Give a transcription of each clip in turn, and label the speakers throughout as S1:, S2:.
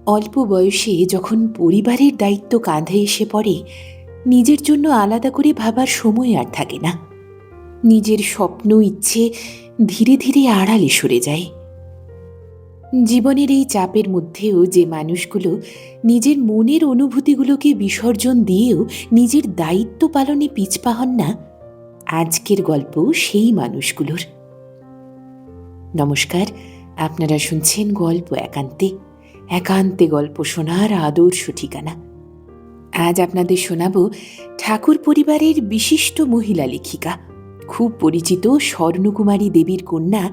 S1: অল্প বয়সে যখন পরিবারের দায়িত্ব কাঁধে এসে পড়ে, নিজের জন্য আলাদা করে ভাবার সময় আর থাকে না। নিজের স্বপ্ন ইচ্ছে ধীরে ধীরে আড়ালে সরে যায়। জীবনের এই চাপের মধ্যেও যে মানুষগুলো নিজের মনের অনুভূতিগুলোকে বিসর্জন দিয়েও নিজের দায়িত্ব পালনে পিছপা হন না, আজকের গল্প সেই মানুষগুলোর। নমস্কার, আপনারা শুনছেন গল্প একান্তে। একান্তে গল্প শোনার আদর্শ ঠিকানা। আজ আপনাদের শোনাব ঠাকুর পরিবারের বিশিষ্ট মহিলা লেখিকা, খুব পরিচিত স্বর্ণকুমারী দেবীর কন্যা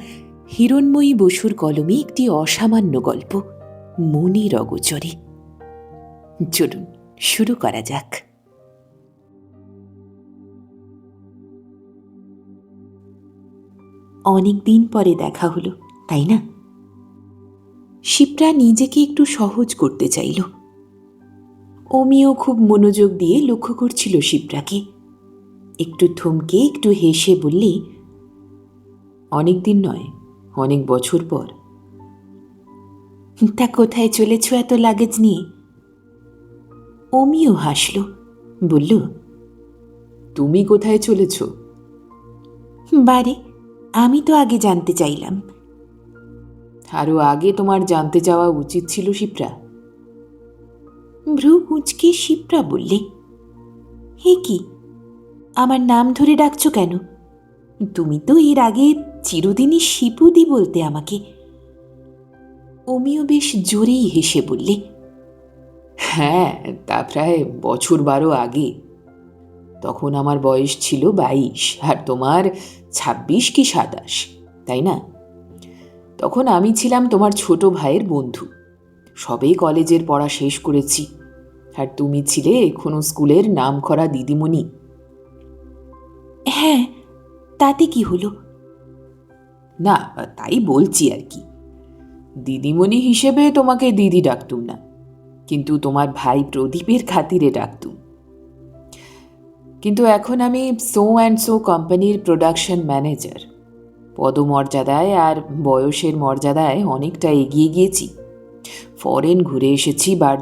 S1: হিরণময়ী বসুর কলমে একটি অসামান্য গল্প, মনের অগোচরে। চলুন শুরু করা যাক। অনেক দিন পরে দেখা হলো, তাই না? শিপ্রা নিজেকে একটু সহজ করতে চাইল। অমিও খুব মনোযোগ দিয়ে লক্ষ্য করছিল শিপ্রাকে। একটু থমকে একটু হেসে বললে, অনেক দিন নয়, অনেক বছর পর। তা কোথায় চলেছ এত লাগেজ নিয়ে? অমিও হাসল, বলল, তুমি কোথায় চলেছ? বারে, আমি তো আগে জানতে চাইলাম। আরও আগে তোমার জানতে চাওয়া উচিত ছিল শিপ্রা। ভ্রু কুঁচকে শিপ্রা বললে, হে কি, আমার নাম ধরে ডাকছ কেন? তুমি তো এর আগে চিরদিনই শিপুদি বলতে আমাকে। অমিও বেশ জোরেই হেসে বললে, হ্যাঁ, তা প্রায় বছর 12 আগে। তখন আমার বয়স ছিল 22 আর তোমার 26 কি 27, তাই না? তখন আমি ছিলাম তোমার ছোট ভাইয়ের বন্ধু। সবে কলেজের পড়া শেষ করেছি, আর তুমি ছিলে এখনো স্কুলের নামকরা দিদিমণি। হ্যাঁ, তাতে কি হলো? না, তাই বলছি আর কি। দিদিমণি হিসেবে তোমাকে দিদি ডাকতুম না, কিন্তু তোমার ভাই প্রদীপের খাতিরে ডাকতুম। কিন্তু এখন আমি সো অ্যান্ড সো কোম্পানির প্রোডাকশন ম্যানেজার। পদমর্যাদায় আর বয়সের মর্যাদায় অনেকটা এগিয়ে গিয়েছি। ফরেন ঘুরে এসেছি 2 বার।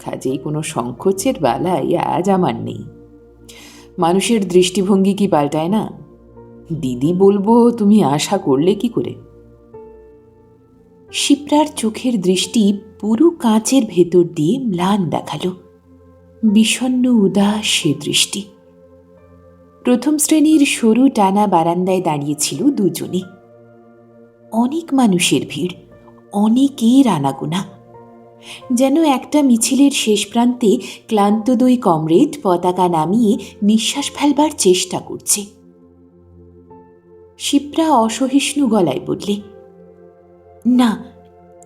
S1: কাজেই কোনো সংকোচের বেলায় আজ আমার নেই। মানুষের দৃষ্টিভঙ্গি কি পাল্টায় না? দিদি বলবো তুমি আশা করলে কি করে? শিপ্রার চোখের দৃষ্টি পুরো কাঁচের ভেতর দিয়ে ম্লান দেখালো, বিষণ্ণ উদাস সে দৃষ্টি। প্রথম শ্রেণীর সরু টানা বারান্দায় দাঁড়িয়েছিল দুজনে। অনেক মানুষের ভিড়, অনেকের আনাগোনা। যেন একটা মিছিলের শেষ প্রান্তে ক্লান্ত 2 কমরেড পতাকা নামিয়ে নিঃশ্বাস ফেলবার চেষ্টা করছে। শিপ্রা অসহিষ্ণু গলায় বললে, না,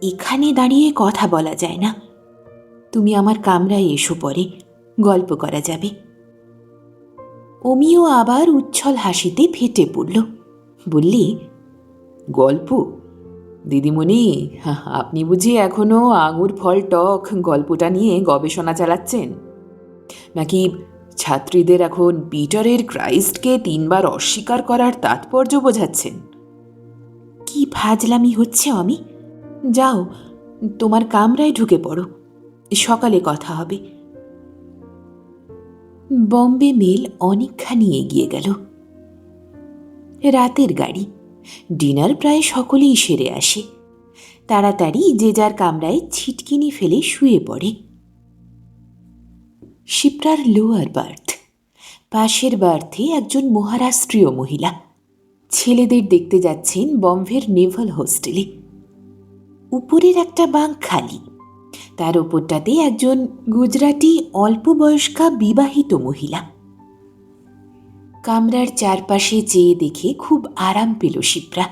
S1: এখানে দাঁড়িয়ে কথা বলা যায় না। তুমি আমার কামরায় এসো, পরে গল্প করা যাবে। অমিও আবার উচ্ছল হাসিতে ফেটে পড়ল, বললে, গল্প? দিদিমণি, আপনি বুঝি এখনো আঙুর ফল টক গল্পটা নিয়ে গবেষণা চালাচ্ছেন? নাকি ছাত্রীদের এখন পিটারের ক্রাইস্টকে 3 বার অস্বীকার করার তাৎপর্য বোঝাচ্ছেন? কি ফাজলামি হচ্ছে অমি! যাও, তোমার কামরায় ঢুকে পড়ো, সকালে কথা হবে। বম্বে মেল অনেকখানি এগিয়ে গেল। রাতের গাড়ি, ডিনার প্রায় সকলেই সেরে আসে। তাড়াতাড়ি যে যার কামরায় ছিটকিনি ফেলে শুয়ে পড়ে। শিপ্রার লোয়ার বার্থ, পাশের বার্থে একজন মহারাষ্ট্রীয় মহিলা ছেলেদের দেখতে যাচ্ছেন বম্বের নেভাল হোস্টেলে। উপরের একটা বাঙ্ক খালি, তার ওপরটাতে একজন গুজরাটি অল্প বয়স্কা বিবাহিত মহিলা। কামরার চারপাশে চেয়ে দেখে খুব আরাম পেল শিপ্রা।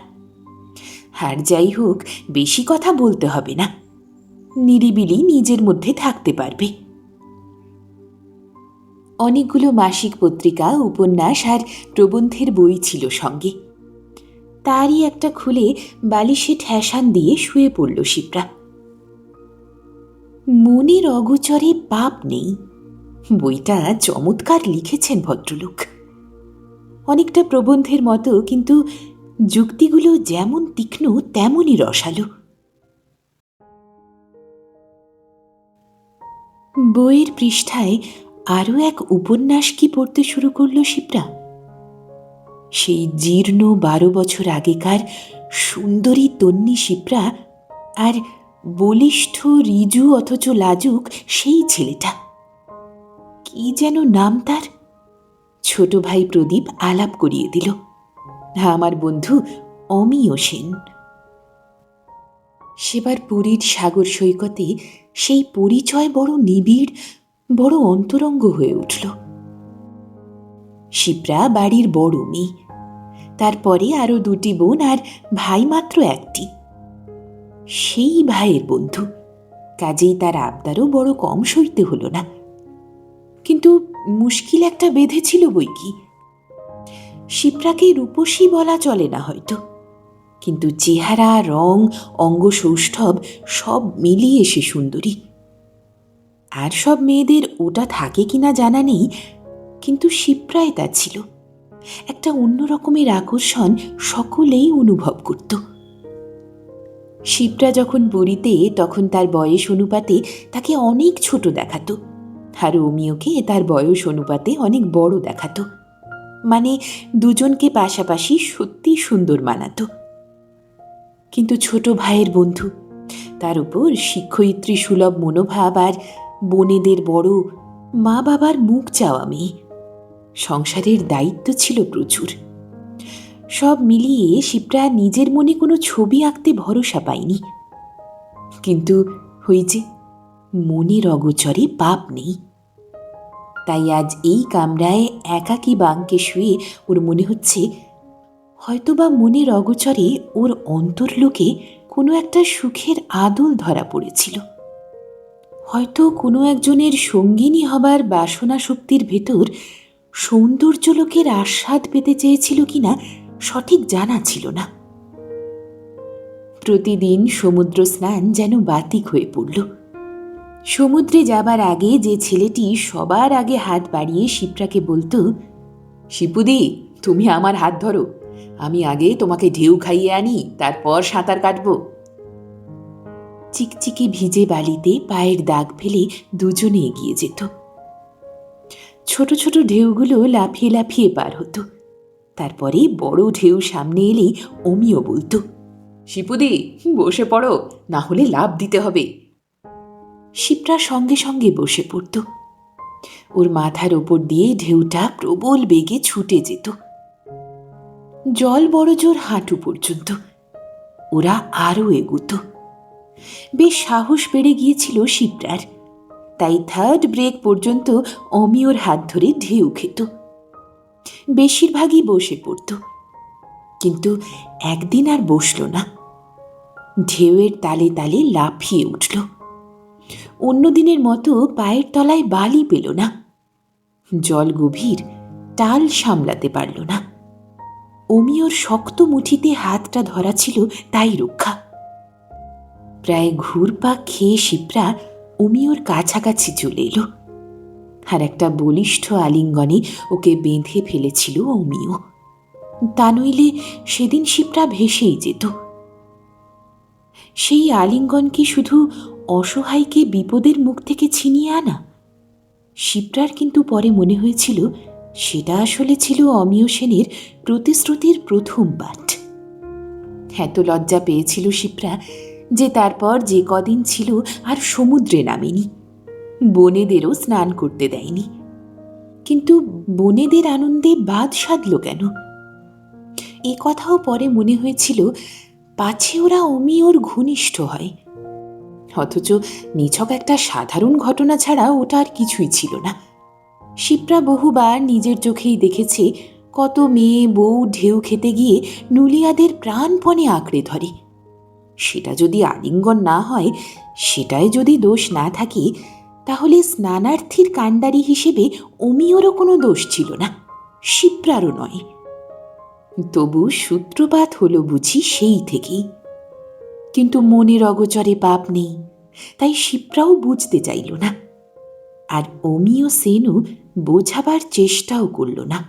S1: আর যাই হোক, বেশি কথা বলতে হবে না, নিরিবিলি নিজের মধ্যে থাকতে পারবে। অনেকগুলো মাসিক পত্রিকা, উপন্যাস আর প্রবন্ধের বই ছিল সঙ্গে। তারই একটা খুলে বালিশে ঠেসান দিয়ে শুয়ে পড়ল শিপ্রা। মনের অগোচরে পাপ নেই, বইটা চমৎকার লিখেছেন ভদ্রলোক। অনেকটা প্রবন্ধের মতো, কিন্তু যুক্তিগুলো যেমন তীক্ষ্ণ তেমনই রসালো। বইয়ের পৃষ্ঠায় আরও এক উপন্যাস কি পড়তে শুরু করল শিপ্রা। সেই জীর্ণ 12 বছর আগেকার সুন্দরী তন্নি শিপ্রা আর বলিষ্ঠ রিজু অথচ লাজুক সেই ছেলেটা, কি যেন নাম তার। ছোট ভাই প্রদীপ আলাপ করিয়ে দিল, আমার বন্ধু অমিয় সেন। সেবার পুরীর সাগর সৈকতে সেই পরিচয় বড় নিবিড়, বড় অন্তরঙ্গ হয়ে উঠল। শিপ্রা বাড়ির বড় মেয়ে, তারপরে আরো 2টি বোন আর ভাই মাত্র 1টি। সেই ভাইয়ের বন্ধু, কাজেই তার আবদারও বড় কম সইতে হলো না। কিন্তু মুশকিল একটা বেঁধেছিল বই কি। শিপ্রাকে রূপসী বলা চলে না হয়তো, কিন্তু চেহারা, রং, অঙ্গ সৌষ্ঠব সব মিলিয়ে সে সুন্দরী। আর সব মেয়েদের ওটা থাকে কিনা জানা নেই, কিন্তু শিপ্রায় তা ছিল। একটা অন্য রকমের আকর্ষণ সকলেই অনুভব করত। শিপ্রা যখন বুড়িতে, তখন তার বয়স অনুপাতে তাকে অনেক ছোট দেখাতো, আর অমিয়কে তার বয়স অনুপাতে অনেক বড় দেখাতো। মানে দুজনকে পাশাপাশি সত্যি সুন্দর মানাতো। কিন্তু ছোট ভাইয়ের বন্ধু, তার উপর শিক্ষয়িত্রী সুলভ মনোভাব, আর বোনেদের বড়, মা বাবার মুখ চাওয়া মেয়ে, সংসারের দায়িত্ব ছিল প্রচুর। সব মিলিয়ে শিপ্রা নিজের মনে কোনো ছবি আঁকতে ভরসা পায়নি। কিন্তু হয়েছে, মনের অগোচরে পাপ নেই। তাই আজ এই কামরায় একাকী বাঙ্কে শুয়ে ওর মনে হচ্ছে, হয়তোবা মনের অগোচরে ওর অন্তর্লোকে কোনো একটা সুখের আদল ধরা পড়েছিল। হয়তো কোনো একজনের সঙ্গিনী হবার বাসনা শক্তির ভেতর সৌন্দর্যলোকের আস্বাদ পেতে চেয়েছিল কিনা সঠিক জানা ছিল না। প্রতিদিন সমুদ্র স্নান যেন বাতিক হয়ে পড়ল। সমুদ্রে যাবার আগে যে ছেলেটি সবার আগে হাত বাড়িয়ে শিপ্রাকে বলতো, শিপুদি তুমি আমার হাত ধরো, আমি আগে তোমাকে ঢেউ খাইয়ে আনি, তারপর সাঁতার কাটবো। চিকচিকে ভিজে বালিতে পায়ের দাগ ফেলে দুজনে এগিয়ে যেত। ছোট ছোট ঢেউগুলো লাফিয়ে লাফিয়ে পার হতো। তারপরে বড় ঢেউ সামনে এলেই অমিয় বলতো, শিপুদি বসে পড়ো, না হলে লাফ দিতে হবে। শিপ্রা সঙ্গে সঙ্গে বসে পড়ত। ওর মাথার ওপর দিয়ে ঢেউটা প্রবল বেগে ছুটে যেত। জল বড় জোর হাঁটু পর্যন্ত। ওরা আরও এগুতো। বেশ সাহস বেড়ে গিয়েছিল শিপ্রার, তাই 3rd ব্রেক পর্যন্ত অমিয়র হাত ধরে ঢেউ খেত। বেশিরভাগই বসে পড়ত, কিন্তু একদিন আর বসল না। ঢেউয়ের তালে তালে লাফিয়ে উঠল। অন্য দিনের মতো পায়ের তলায় বালি পেল না। জল গভীর, টাল সামলাতে পারল না। অমিয়র শক্ত মুঠিতে হাতটা ধরা ছিল, তাই রক্ষা। প্রায় ঘুরপাক খেয়ে শিপ্রা অমিয়র কাছাকাছি চলে এলো, আর একটা বলিষ্ঠ আলিঙ্গনে ওকে বেঁধে ফেলেছিল অমিয়। তা নইলে সেদিন শিপ্রা ভেসেই যেত। সেই আলিঙ্গন কি শুধু অসহায়কে বিপদের মুখ থেকে ছিনিয়ে আনা? শিপ্রার কিন্তু পরে মনে হয়েছিল সেটা আসলে ছিল অমিয় সেনের প্রতিশ্রুতির প্রথম পাঠ। এত লজ্জা পেয়েছিল শিপ্রা যে তারপর যে কদিন ছিল আর সমুদ্রে নামেনি, বোনেদেরও স্নান করতে দেয়নি। কিন্তু বোনেদের আনন্দে বাদ সাধল কেন? এ কথাও পরে মনে হয়েছিল, পাছে ওরা অমিয়র ঘনিষ্ঠ হয়। অথচ নিছক একটা সাধারণ ঘটনা ছাড়া ওটা আর কিছুই ছিল না। শিপ্রা বহুবার নিজের চোখেই দেখেছে কত মেয়ে বউ ঢেউ খেতে গিয়ে নুলিয়াদের প্রাণপণে আঁকড়ে ধরে। সেটা যদি আলিঙ্গন না হয়, সেটাই যদি দোষ না থাকে, তাহলে স্নানার্থীর কাণ্ডারি হিসেবে অমিয়রও কোনো দোষ ছিল না, শিপ্রারও নয়। তবু সূত্রপাত হলো বুঝি সেই থেকেই। কিন্তু মনের অগোচরে পাপ নেই, তাই শিপ্রাও বুঝতে চাইল না, আর অমিয় সেনও বোঝাবার চেষ্টাও করল না।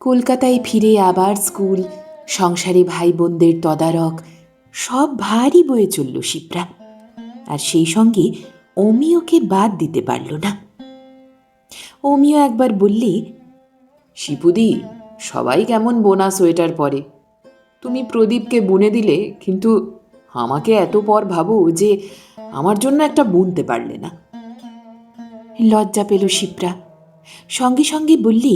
S1: কলকাতায় ফিরে আবার স্কুল, সংসারে ভাই বোনদের তদারক, সব ভারী বয়ে চলল শিপ্রা। আর সেই সঙ্গে অমিয়কে বাদ দিতে পারল না। অমিয় একবার বললে, শিপুদি, সবাই কেমন বোনা সোয়েটার পরে, তুমি প্রদীপকে বুনে দিলে, কিন্তু আমাকে এত পর ভাবো যে আমার জন্য একটা বুনতে পারলে না। লজ্জা পেল শিপ্রা, সঙ্গে সঙ্গে বললি,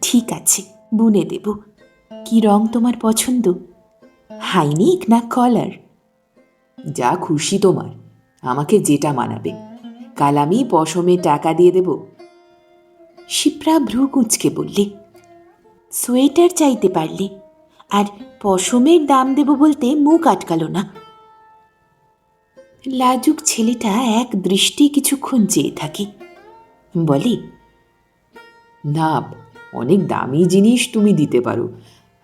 S1: ঠিক আছে, বুনে দেব। কি রং তোমার পছন্দ, হাইনেক না কলার? যা খুশি তোমার, আমাকে যেটা মানাবে। কাল আমি পশমে টাকা দিয়ে দেব। শিপ্রা ভ্রু কুঁচকে বললে, সোয়েটার চাইতে পারলে, আর পশমের দাম দেব বলতে মুখ আটকালো না। লাজুক ছেলেটা এক দৃষ্টি কিছুক্ষণ চেয়ে থাকে, বলে, না, অনেক দামি জিনিস তুমি দিতে পারো,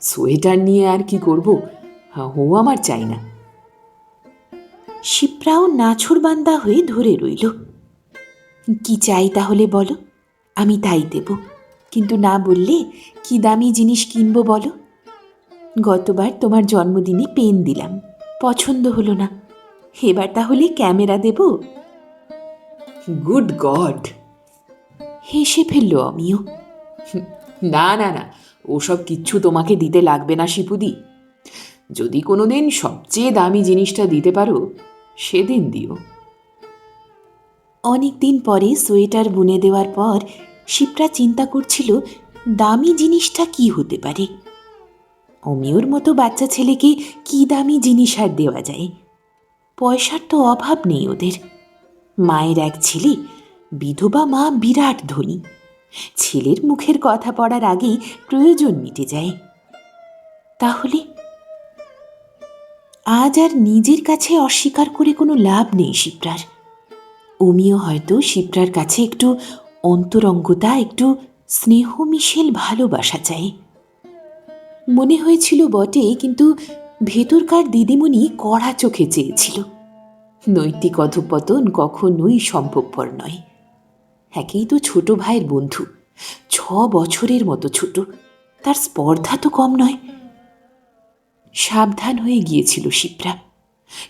S1: সোয়েটার নিয়ে আর কি করব, ও আমার চাই না। শিপ্রাও নাছোড়বান্দা হয়ে ধরে রইল। কি চাই তাহলে বলো, আমি তাই দেব, কিন্তু না বললে কি দামি জিনিস কিনবো বলো? গতবার তোমার জন্মদিনে পেন দিলাম, পছন্দ হলো না, এবার তাহলে ক্যামেরা দেব? গুড গড, হেসে ফেলল আমিও। না না না, ওসব কিচ্ছু তোমাকে দিতে লাগবে না শিপুদি। যদি কোনোদিন সবচেয়ে দামি জিনিসটা দিতে পারো, সেদিন দিও। অনেক দিন পরে সোয়েটার বুনে দেওয়ার পর শিপ্রা চিন্তা করছিল দামি জিনিসটা কি হতে পারে। অমিয়র মতো বাচ্চা ছেলেকে কি দামি জিনিস আর দেওয়া যায়? পয়সার তো অভাব নেই ওদের। মায়ের এক ছেলে, বিধবা মা বিরাট ধনী, ছেলের মুখের কথা পড়ার আগেই প্রয়োজন মিটে যায়। তাহলে আজ আর নিজের কাছে অস্বীকার করে কোনো লাভ নেই শিপ্রার। অমিয় হয়তো শিপ্রার কাছে একটু অন্তরঙ্গতা, একটু স্নেহ মিশেল ভালোবাসা চাই। মনে হয়েছিল বটে, কিন্তু ভেতরকার দিদিমণি কড়া চোখে চেয়েছিল। নৈতিক অধঃপতন কখনোই সম্ভবপর নয়। একেই তো ছোট ভাইয়ের বন্ধু, 6 বছরের মতো ছোট, তার স্পর্ধা তো কম নয়। সাবধান হয়ে গিয়েছিল শিপ্রা,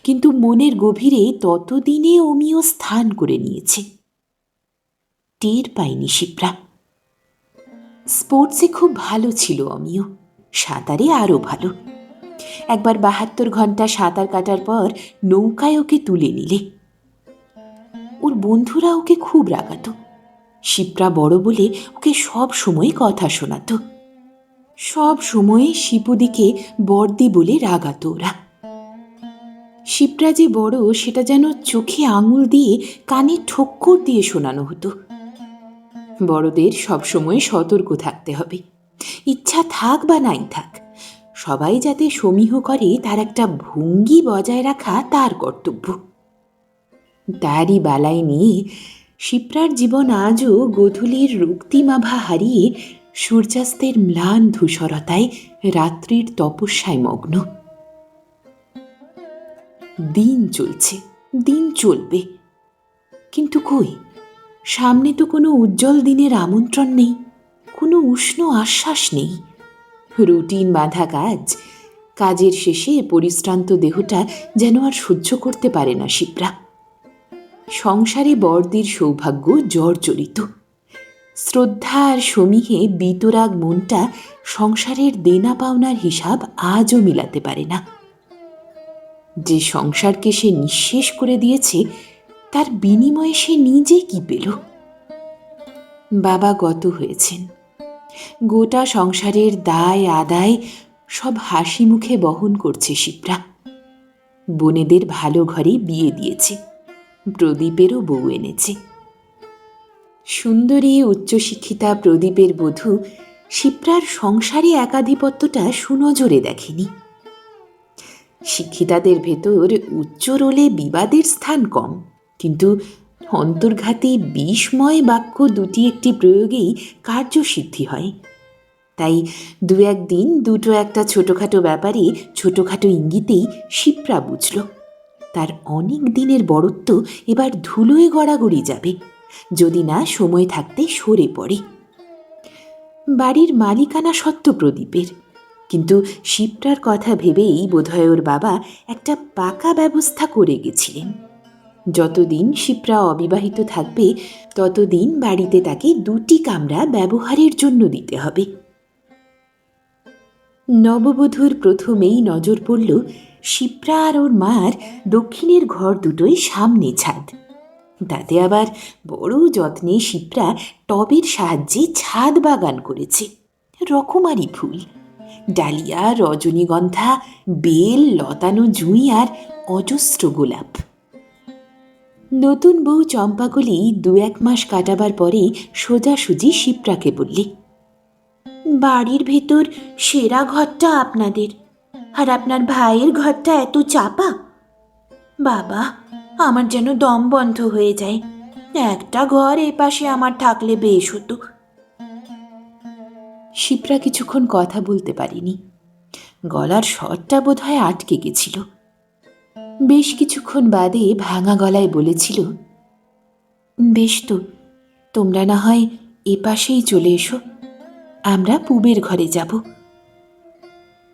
S1: কিন্তু মনের গভীরে ততদিনে অমিয় স্থান করে নিয়েছে। টের পায়নি শিপ্রা। স্পোর্টসে খুব ভালো ছিল অমিয়, সাঁতারে আরও ভালো। একবার 72 ঘন্টা সাঁতার কাটার পর নৌকায় ওকে তুলে নিলে। ওর বন্ধুরা ওকে খুব রাগাতো। শিপ্রা বড় বলে ওকে সব সময় কথা শোনাতো। সব সময় শিপুদিকে বর্দি বলে রাগাতো ওরা। শিপ্রা যে বড় সেটা যেন চোখে আঙুল দিয়ে কানে ঠোক্কর দিয়ে শোনানো হতো। বড়দের সবসময় সতর্ক থাকতে হবে, ইচ্ছা থাক বা নাই থাক, সবাই যাতে সমীহ করে তার একটা ভঙ্গি বজায় রাখা তার কর্তব্য। তারই বালাই নিয়ে শিপ্রার জীবন আজও গোধূলির রক্তিমাভা হারিয়ে সূর্যাস্তের ম্লান ধূসরতায় রাত্রির তপস্যায় মগ্ন। দিন চলছে, দিন চলবে, কিন্তু কই, সামনে তো কোনো উজ্জ্বল দিনের আমন্ত্রণ নেই, কোনো উষ্ণ আশ্বাস নেই। রুটিন বাঁধা কাজ, কাজের শেষে পরিশ্রান্ত দেহটা যেন আর সহ্য করতে পারে না শিপ্রা। সংসারে বড়দির সৌভাগ্য জর্জরিত। শ্রদ্ধা আর সমীহে বিতরাগ মনটা সংসারের দেনা পাওনার হিসাব আজও মিলাতে পারে না। যে সংসারকে সে নিঃশেষ করে দিয়েছে, তার বিনিময়ে সে নিজে কি পেল? বাবা গত হয়েছেন, গোটা সংসারের দায় আদায় সব হাসি মুখে বহন করছে শিপ্রা। বোনেদের ভালো ঘরে বিয়ে দিয়েছে, প্রদীপেরও বউ এনেছে। সুন্দরী উচ্চশিক্ষিতা প্রদীপের বধূ শিপ্রার সংসারে একাধিপত্যটা সুনজরে দেখেনি। শিক্ষিতাদের ভেতর উচ্চ রোলে বিবাদের স্থান কম, কিন্তু অন্তর্ঘাতী বিষময় বাক্য দুটি একটি প্রয়োগেই কার্যসিদ্ধি হয়। তাই দু একদিন দুটো একটা ছোটোখাটো ব্যাপারে ছোটোখাটো ইঙ্গিতেই শিপ্রা বুঝল তার অনেক দিনের বড়ত্ব এবার ধুলোয় গড়াগড়ি যাবে, যদি না সময় থাকতে সরে পড়ে। বাড়ির মালিকানা সত্ত্ব প্রদীপের, কিন্তু শিপ্রার কথা ভেবেই বোধহয় ওর বাবা একটা পাকা ব্যবস্থা করে গেছিলেন। যতদিন শিপ্রা অবিবাহিত থাকবে ততদিন বাড়িতে তাকে 2টি কামরা ব্যবহারের জন্য দিতে হবে। নববধূর প্রথমেই নজর পড়ল শিপ্রা আর ওর মার দক্ষিণের ঘর দুটোই সামনে ছাদ। তাতে আবার বড় যত্নে শিপ্রা টবের সাহায্যে ছাদ বাগান করেছে। রকমারি ফুল, ডালিয়া, রজনীগন্ধা, বেল, লতানো জুঁই আর অজস্র গোলাপ। নতুন বউ চম্পাকলি 2-1 মাস কাটাবার পরে সোজাসুজি শিপ্রাকে বললে, বাড়ির ভেতর সেরা ঘরটা আপনাদের, আর আপনার ভাইয়ের ঘরটা এত চাপা। বাবা, আমার যেন দম বন্ধ হয়ে যায়। একটা ঘর এ পাশে আমার থাকলে বেশ হতো। শিপ্রা কিছুক্ষণ কথা বলতে পারিনি। গলার স্বরটা বোধহয় আটকে গেছিল। বেশ কিছুক্ষণ বাদে ভাঙা গলায় বলেছিল, বেশ তো, তোমরা না হয় এ পাশেই চলে এসো, আমরা পূবের ঘরে যাব।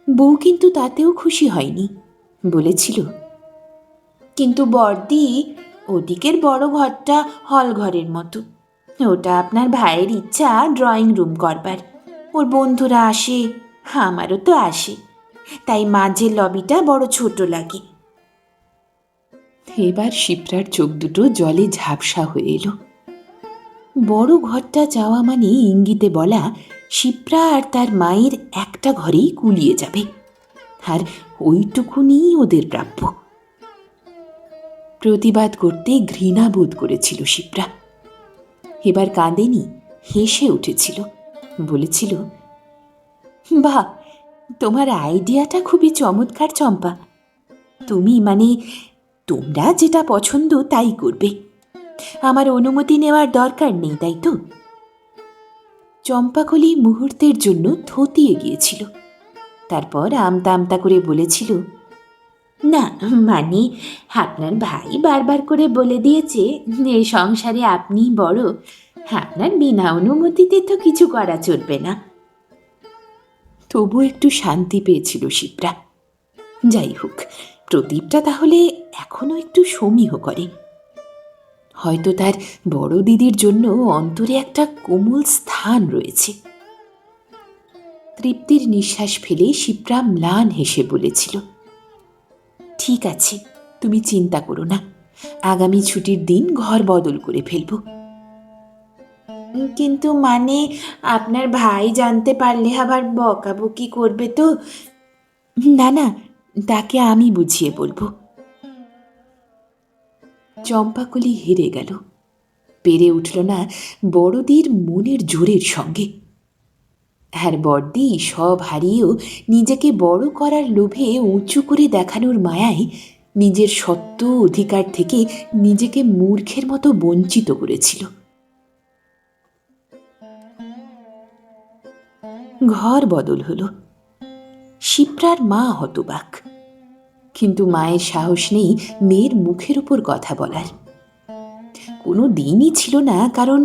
S1: বউ কিন্তু তাতেও খুশি হয়নি, বলেছিল, কিন্তু বড়দি, ওদিকের বড় ঘরটা হল ঘরের মতো, ওটা আপনার ভাইয়ের ইচ্ছা ড্রয়িং রুম করবার। ওর বন্ধুরা আসে, আমারও তো আসে, তাই মাঝের লবিটা বড় ছোট লাগে। এবার শিপ্রার চোখ দুটো জলে ঝাপসা হয়ে এলো। বড় ঘরটা যাওয়া মানে ইঙ্গিতে বলা শিপ্রা আর তার মায়ের একটা ঘরেই কুলিয়ে যাবে, আর ওইটুকুনি ওদের প্রাপ্য। প্রতিবাদ করতে ঘৃণা বোধ করেছিল শিপ্রা। এবার কাঁদেনি, হেসে উঠেছিল, বলেছিল, বাহ, তোমার আইডিয়াটা খুবই চমৎকার চম্পা। তোমরা যেটা পছন্দ তাই করবে, আমার অনুমতি নেওয়ার দরকার নেই, তাই তো? চম্পাকলি মুহূর্তের জন্য থতিয়ে গিয়েছিল, তারপর আমতা আমতা করে বলেছিল, না, মানে আপনার ভাই বারবার করে বলে দিয়েছে যে সংসারে আপনি বড়, আপনার বিনা অনুমতিতে তো কিছু করা চলবে না। তবু একটু শান্তি পেয়েছিল শিপ্রা। যাই হোক, প্রদীপটা তাহলে এখনো একটু সমীহ করে। হয়তো তার বড় দিদির জন্য অন্তরে একটা কোমল স্থান রয়েছে। তৃপ্তির নিঃশ্বাস ফেলে শিপ্রা ম্লান হেসে বলেছিল, ঠিক আছে, তুমি চিন্তা করো না, আগামী ছুটির দিন ঘর বদল করে ফেলব। কিন্তু মানে আপনার ভাই জানতে পারলে আবার বকাবকি করবে তো। না না, তাকে আমি বুঝিয়ে বলবো। চম্পাকলি হেরে গেল, পেরে উঠল না বড়দির মনের জোরের সঙ্গে। আর বড়দি সব হারিয়েও নিজেকে বড় করার লোভে উঁচু করে দেখানোর মায়ায় নিজের সত্য অধিকার থেকে নিজেকে মূর্খের মতো বঞ্চিত করেছিল। ঘর বদল হলো। শিপ্রার মা হতবাক, কিন্তু মায়ের সাহস নেই মেয়ের মুখের উপর কথা বলার। কোনো দিনই ছিল না, কারণ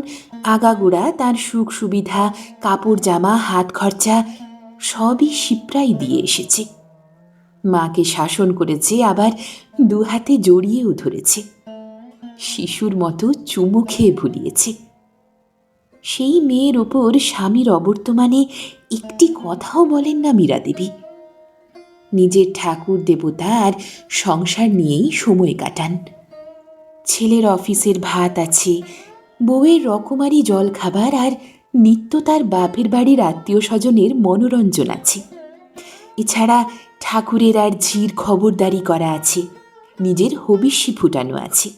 S1: আগাগোড়া তার সুখ সুবিধা, কাপড় জামা, হাত খরচা সবই শিপ্রাই দিয়ে এসেছে। মাকে শাসন করেছে, আবার 2 হাতে জড়িয়েও ধরেছে, শিশুর মতো চুমো খেয়ে ভুলিয়েছে। সেই মেয়ের ওপর স্বামীর অবর্তমানে একটি কথাও বলেন না মীরা দেবী। নিজের ঠাকুর দেবতা আর সংসার নিয়েই সময় কাটান। ছেলের অফিসের ভাত আছে, বউয়ের রকমারি জল খাবার, আর নিত্য তার বাপের বাড়ির আত্মীয় স্বজনের মনোরঞ্জন আছে। এছাড়া ঠাকুরের আর ঝির খবরদারি করা আছে, নিজের হবিষ্যি ফুটানো আছে।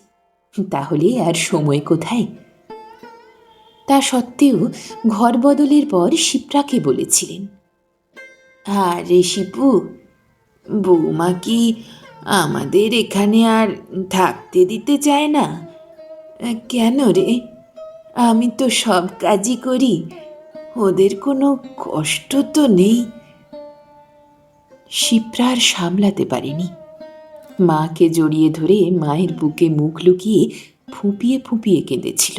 S1: তাহলে আর সময় কোথায়? তা সত্ত্বেও ঘর বদলের পর শিপ্রাকে বলেছিলেন, আরে শিপু, বৌমা কি আমাদের এখানে আর থাকতে দিতে চায় না? কেন রে? আমি তো সব কাজই করি, ওদের কোনো কষ্ট তো নেই। শিপ্রা আর সামলাতে পারেনি, মাকে জড়িয়ে ধরে মায়ের বুকে মুখ লুকিয়ে ফুঁপিয়ে ফুঁপিয়ে কেঁদেছিল।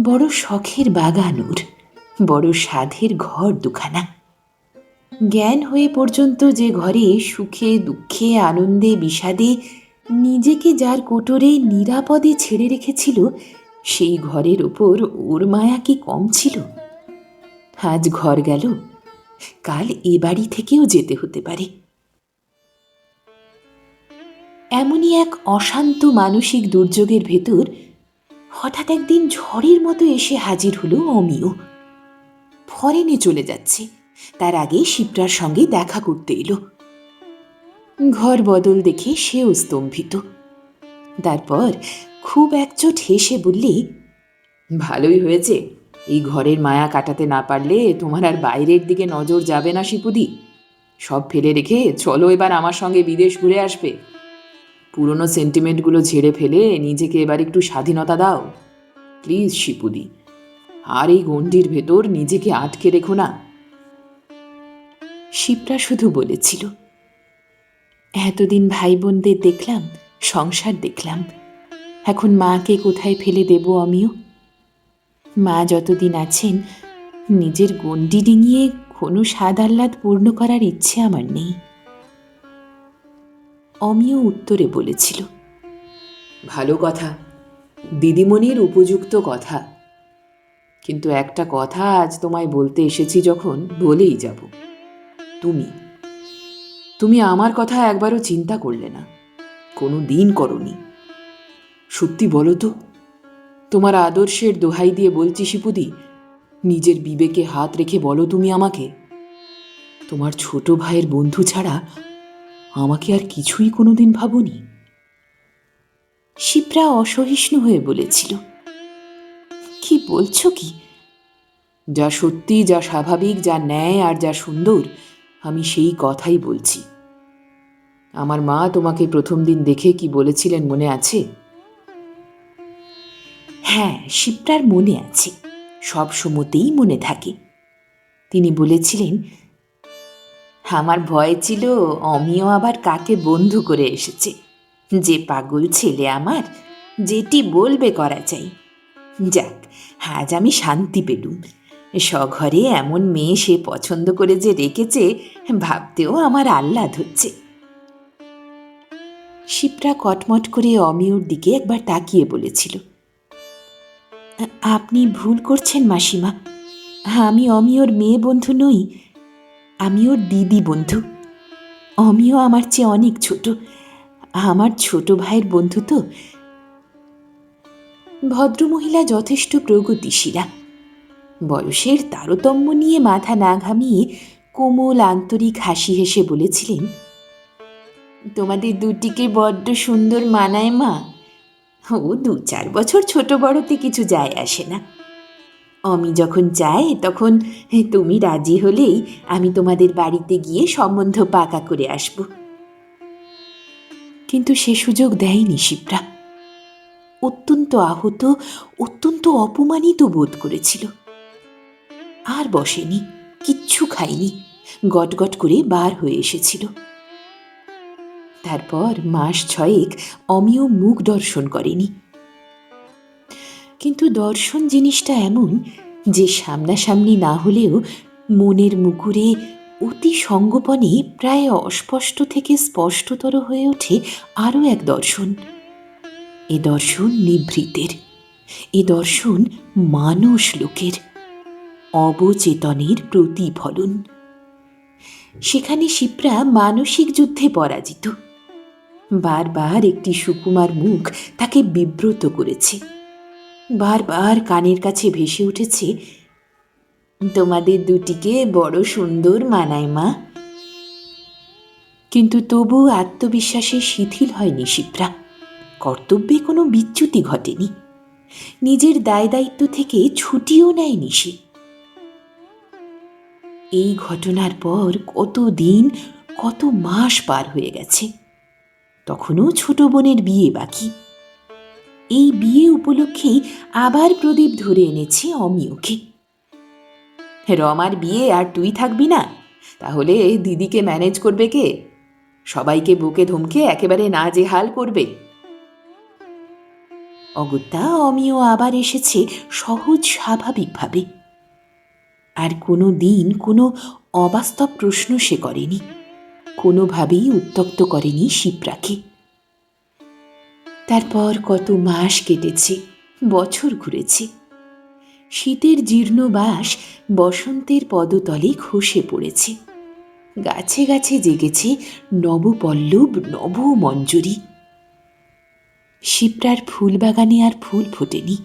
S1: বড় শখের বাগান ওর, বড় সাধের ঘর দুখানা। জ্ঞান হয়ে পর্যন্ত যে ঘরে সুখে দুঃখে আনন্দে বিষাদে নিজেকে যার কোটরে নিরাপদে ছেড়ে রেখেছিল সেই ঘরের ওপর ওর মায়া কি কম ছিল? আজ ঘর গেল, কাল এ বাড়ি থেকেও যেতে হতে পারে। এমনই এক অশান্ত মানসিক দুর্যোগের ভেতর হঠাৎ একদিন ঝড়ের মতো এসে হাজির হলো অমিয়। ফরেনে চলে যাচ্ছে, তার আগে শিপ্রার সঙ্গে দেখা করতে এলো। ঘর বদল দেখে সেও স্তম্ভিত। তারপর খুব একচোট হেসে বললে, ভালোই হয়েছে, এই ঘরের মায়া কাটাতে না পারলে তোমার আর বাইরের দিকে নজর যাবে না শিপুদি। সব ফেলে রেখে চলো এবার আমার সঙ্গে বিদেশ ঘুরে আসবে। পুরনো সেন্টিমেন্টগুলো ঝেড়ে ফেলে নিজেকে এবার একটু স্বাধীনতা দাও প্লিজ শিপুদি, আর এই গণ্ডির ভেতর নিজেকে আটকে রেখো না। শিপ্রা শুধু বলেছিল, এতদিন ভাই বোনদের দেখলাম, সংসার দেখলাম, এখন মাকে কোথায় ফেলে দেব আমিও? মা যতদিন আছেন নিজের গণ্ডি ডিঙিয়ে কোনো স্বাদ আহ্লাদ পূর্ণ করার ইচ্ছে আমার নেই। অমিয় উত্তরে বলেছিল, ভালো কথা, দিদিমণির উপযুক্ত কথা, কিন্তু একটা কথা আজ তোমায় বলতে এসেছি যখন বলেই যাব। তুমি তুমি আমার কথা একবারও চিন্তা করলে না, কোনো দিন করনি। সত্যি বলো তো, তোমার আদর্শের দোহাই দিয়ে বলছি শিপুদি, নিজের বিবেকে হাত রেখে বলো তুমি আমাকে, তোমার ছোট ভাইয়ের বন্ধু ছাড়া আমাকে আর কিছুই কোনোদিন ভাবনি? শিপ্রা অসহিষ্ণু হয়ে বলেছিল, কি বলছো কি? যা সত্যি, যা স্বাভাবিক, যা ন্যায় আর যা সুন্দর, আমি সেই কথাই বলছি। আমার মা তোমাকে প্রথম দিন দেখে কি বলেছিলেন মনে আছে? হ্যাঁ, শিপ্রার মনে আছে, সব সময়তেই মনে থাকে। তিনি বলেছিলেন, আমার ভয় ছিল অমিয় আবার কাকে বন্ধু করে এসেছে, যে পাগল ছেলে আমার, যেটি বলবে করা চাই। যাক, আজ আমি শান্তি পেলুম, স্বঘরে এমন মেয়ে সে পছন্দ করে যে রেখেছে ভাবতেও আমার আহ্লাদ হচ্ছে। শিপ্রা কটমট করে অমিয়র দিকে একবার তাকিয়ে বলেছিল, আপনি ভুল করছেন মাসিমা, আমি অমিয়র মেয়ে বন্ধু নই, আমি ওর দিদি বন্ধু। অমিয় আমার চেয়ে অনেক ছোট, আমার ছোট ভাইয়ের বন্ধু তো। ভদ্রমহিলা যথেষ্ট প্রগতিশীলা, বয়সের তারতম্য নিয়ে মাথা না ঘামিয়ে কোমল আন্তরিক হাসি হেসে বলেছিলেন, তোমাদের দুটিকে বড্ড সুন্দর মানায় মা। ও 2-4 বছর ছোট বড়তে কিছু যায় আসে না। অমি যখন চায় তখন তুমি রাজি হলেই আমি তোমাদের বাড়িতে গিয়ে সম্বন্ধ পাকা করে আসব। কিন্তু সে সুযোগ দেয়নি শিপ্রা। অত্যন্ত আহত, অত্যন্ত অপমানিত বোধ করেছিল। আর বসেনি, কিচ্ছু খায়নি, গটগট করে বার হয়ে এসেছিল। তারপর মাস 6 অমিয় মুখ দর্শন করেনি। কিন্তু দর্শন জিনিসটা এমন যে সামনাসামনি না হলেও মনের মুকুরে অতি সঙ্গোপনে প্রায় অস্পষ্ট থেকে স্পষ্টতর হয়ে ওঠে আরও এক দর্শন। এ দর্শন নিভৃতের, এ দর্শন মানস লোকের, অবচেতনের প্রতিফলন। সেখানে শিপ্রা মানসিক যুদ্ধে পরাজিত। বারবার একটি সুকুমার মুখ তাকে বিব্রত করেছে, বারবার কানের কাছে ভেসে উঠেছে, তোমাদের দুটিকে বড় সুন্দর মানায় মা। কিন্তু তবু আত্মবিশ্বাসে শিথিল হয়নি শিপ্রা, কর্তব্যে কোনো বিচ্যুতি ঘটেনি, নিজের দায় দায়িত্ব থেকে ছুটিও নেয়নি সে। এই ঘটনার পর কত দিন, কত মাস পার হয়ে গেছে, তখনও ছোট বোনের বিয়ে বাকি। এই বিয়ে উপলক্ষেই আবার প্রদীপ ধরে এনেছে অমিয়কে। রমার বিয়ে আর তুই থাকবি না, তাহলে দিদিকে ম্যানেজ করবে কে? সবাইকে বুকে ধমকে একেবারে নাজেহাল করবে। অগত্যা অমিয় আবার এসেছে সহজ স্বাভাবিকভাবে। আর কোনো দিন কোনো অবাস্তব প্রশ্ন সে করেনি, কোনোভাবেই উত্ত্যক্ত করেনি শিপ্রাকে। তারপর কত মাস কেটেছে, বছর ঘুরেছে। শীতের জীর্ণ বাস বসন্তের পদতলে খসে পড়েছে। গাছে গাছে জেগেছে নবপল্লব নবমঞ্জরি। শিপ্রার ফুল বাগানে আর ফুল ফোটেনি।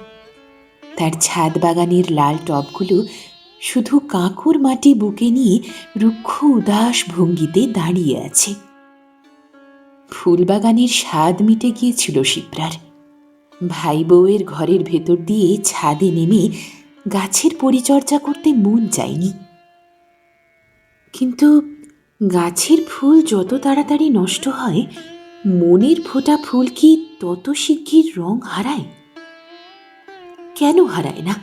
S1: তার ছাদ বাগানের লাল টবগুলো শুধু কাঁকর মাটি বুকে নিয়ে রুক্ষ উদাস ভঙ্গিতে দাঁড়িয়ে আছে। ফুলবাগানের স্বাদ মিটে গিয়েছিল শিপ্রার। ভাই বউয়ের ঘরের ভেতর দিয়ে ছাদে নেমে গাছের পরিচর্যা করতে মন চায়নি। কিন্তু গাছের ফুল যত তাড়াতাড়ি নষ্ট হয়, মনের ফোটা ফুল কি তত শিগগির রং হারায়? কেন হারায় না?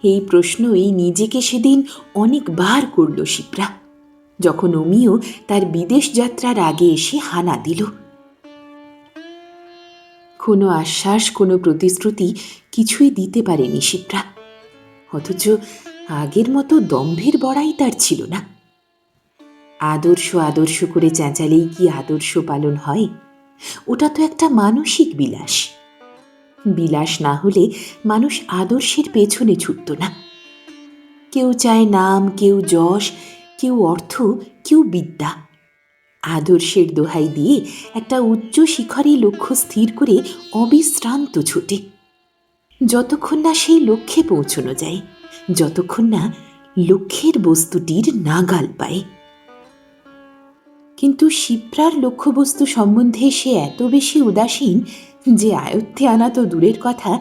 S1: এই প্রশ্নই নিজেকে সেদিন অনেকবার করল শিপ্রা, যখন অমিও তার বিদেশ যাত্রার আগে এসে হানা দিল। কোনো আশ্বাস, কোনো প্রতিশ্রুতি কিছুই দিতে পারেনি শিপ্রা। অথচ আগের মতো দম্ভের বড়াই তার ছিল না। আদর্শ আদর্শ করে চেঁচালেই কি আদর্শ পালন হয়? ওটা তো একটা মানসিক বিলাস। বিলাস না হলে মানুষ আদর্শের পেছনে ছুটত না। কেউ চায় নাম, কেউ যশ, কেউ অর্থ, কেউ বিদ্যা। আদর্শের দোহাই দিয়ে একটা উচ্চ শিখরে লক্ষ্য স্থির করে অবিশ্রান্ত ছোটে, যতক্ষণ না সেই লক্ষ্যে পৌঁছানো যায়, যতক্ষণ না লক্ষ্যের বস্তুটির নাগাল পায়। কিন্তু শিপ্রার লক্ষ্যবস্তু সম্বন্ধে সে এত বেশি উদাসীন যে আয়ত্তে আনা তো দূরের কথা,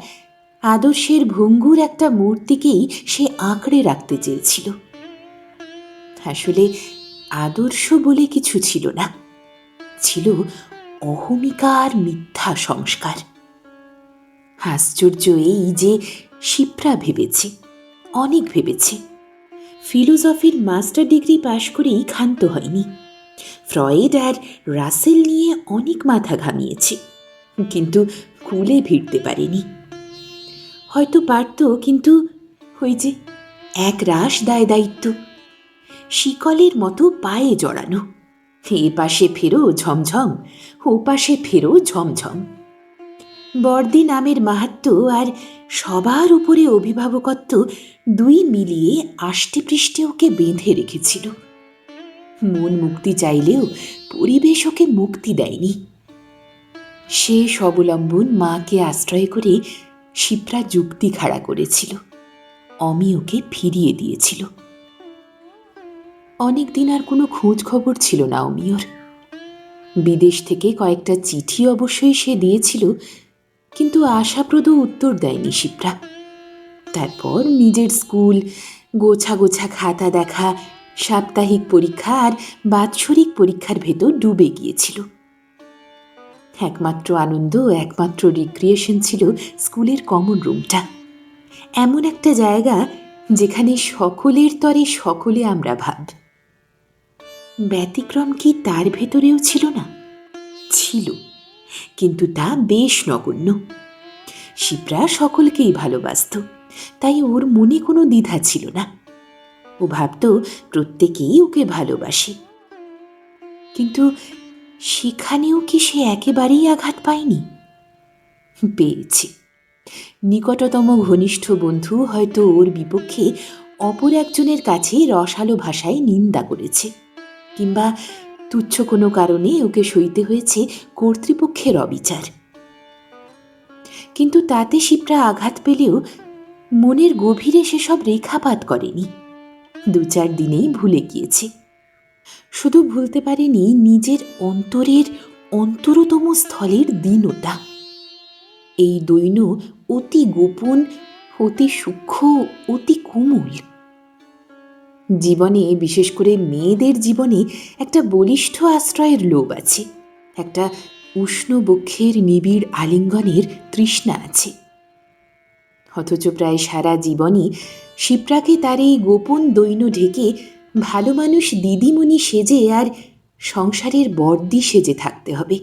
S1: আদর্শের ভঙ্গুর একটা মূর্তিকেই সে আঁকড়ে রাখতে চেয়েছিল। আসলে আদর্শ বলে কিছু ছিল না, ছিল অহমিকা আর মিথ্যা সংস্কার। আশ্চর্য এই যে শিপ্রা ভেবেছে, অনেক ভেবেছে। ফিলোসফির মাস্টার ডিগ্রি পাশ করেই ক্ষান্ত হয়নি। ফ্রয়েড আর রাসেল নিয়ে অনেক মাথা ঘামিয়েছে, কিন্তু কুলে ভিড়তে পারেনি। হয়তো পারত, কিন্তু ওই যে এক রাশ দায় দায়িত্ব, শিকলের মতো পায়ে জড়ানো। এ পাশে ফেরো ঝমঝম, ও পাশে ফেরো ঝমঝম। বর্দি নামের মাহাত্ম্য আর সবার উপরে অভিভাবকত্ব দুই মিলিয়ে আষ্টে পৃষ্ঠে ওকে বেঁধে রেখেছিল। মন মুক্তি চাইলেও পরিবেশ ওকে মুক্তি দেয়নি। সে স্বাবলম্বন মাকে আশ্রয় করে শিপ্রা যুক্তি খাড়া করেছিল, অমি ওকে ফিরিয়ে দিয়েছিল। অনেকদিন আর কোনো খোঁজ খবর ছিল না অমিয়র। বিদেশ থেকে কয়েকটা চিঠি অবশ্যই সে দিয়েছিল, কিন্তু আশাপ্রদ উত্তর দেয়নি শিপ্রা। তারপর নিজের স্কুল, গোছা গোছা খাতা দেখা, সাপ্তাহিক পরীক্ষা আর বাৎসরিক পরীক্ষার ভেতর ডুবে গিয়েছিল। একমাত্র আনন্দ, একমাত্র রিক্রিয়েশন ছিল স্কুলের কমন রুমটা। এমন একটা জায়গা যেখানে সকলের তরে সকলে আমরা ভাব। ব্যতিক্রম কি তার ভেতরেও ছিল না? ছিল, কিন্তু তা বেশ নগণ্য। শিপ্রা সকলকেই ভালোবাসত, তাই ওর মনে কোনো দ্বিধা ছিল না। ও ভাবত প্রত্যেকেই ওকে ভালোবাসে। কিন্তু সেখানেও কি সে একেবারেই আঘাত পায়নি? পেয়েছে। নিকটতম ঘনিষ্ঠ বন্ধু হয়তো ওর বিপক্ষে অপর একজনের কাছে রসালো ভাষায় নিন্দা করেছে, কিংবা তুচ্ছ কোনো কারণে ওকে সইতে হয়েছে কর্তৃপক্ষের অবিচার। কিন্তু তাতে শিপ্রা আঘাত পেলেও মনের গভীরে সেসব রেখাপাত করেনি। 2-4 দিনেই ভুলে গিয়েছে। শুধু ভুলতে পারেনি নিজের অন্তরের অন্তরতম স্থলের দীনতা। এই দৈন্য অতি গোপন, অতি সূক্ষ্ম, অতি কোমল। জীবনে, বিশেষ করে মেয়েদের জীবনে, একটা বলিষ্ঠ আশ্রয়ের লোভ আছে, একটা উষ্ণ বক্ষের নিবিড় আলিঙ্গনের তৃষ্ণা আছে। অথচ প্রায় সারা জীবনই শিপ্রাকে তার এই গোপন দৈন্য ঢেকে ভালো মানুষ দিদিমণি সেজে আর সংসারের বর্দি সেজে থাকতে হবে।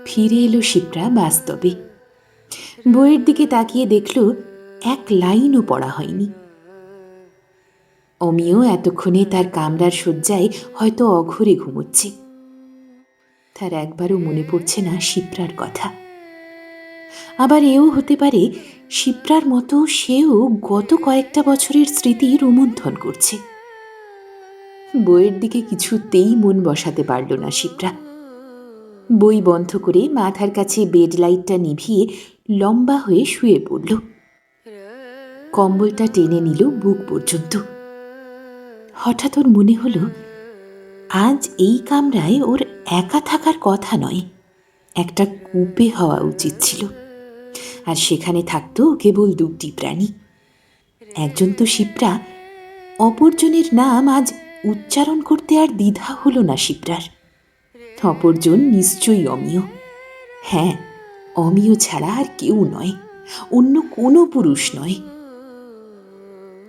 S1: ফিরে এলো শিপ্রা বাস্তবে। বইয়ের দিকে তাকিয়ে দেখল এক লাইনও পড়া হয়নি। অমিও এতক্ষণে তার কামরার শয্যায় হয়তো অঘরে ঘুমোচ্ছে। তার একবারও মনে পড়ছে না শিপ্রার কথা। আবার এও হতে পারে শিপ্রার মতো সেও গত কয়েকটা বছরের স্মৃতি রোমন্থন করছে। বইয়ের দিকে কিছুতেই মন বসাতে পারল না শিপ্রা। বই বন্ধ করে মাথার কাছে বেড লাইটটা নিভিয়ে লম্বা হয়ে শুয়ে পড়ল। কম্বলটা টেনে নিল বুক পর্যন্ত। হঠাৎ ওর মনে হলো আজ এই কামরায় ওর একা থাকার কথা নয়, একটা কূপে হওয়া উচিত ছিল। আর সেখানে থাকতো কেবল দুটি প্রাণী। একজন তো শিপ্রা, অপরজনের নাম আজ উচ্চারণ করতে আর দ্বিধা হলো না শিপ্রার। অপরজন নিশ্চয়ই অমিয়। হ্যাঁ, অমিয় ছাড়া আর কেউ নয়, অন্য কোনো পুরুষ নয়।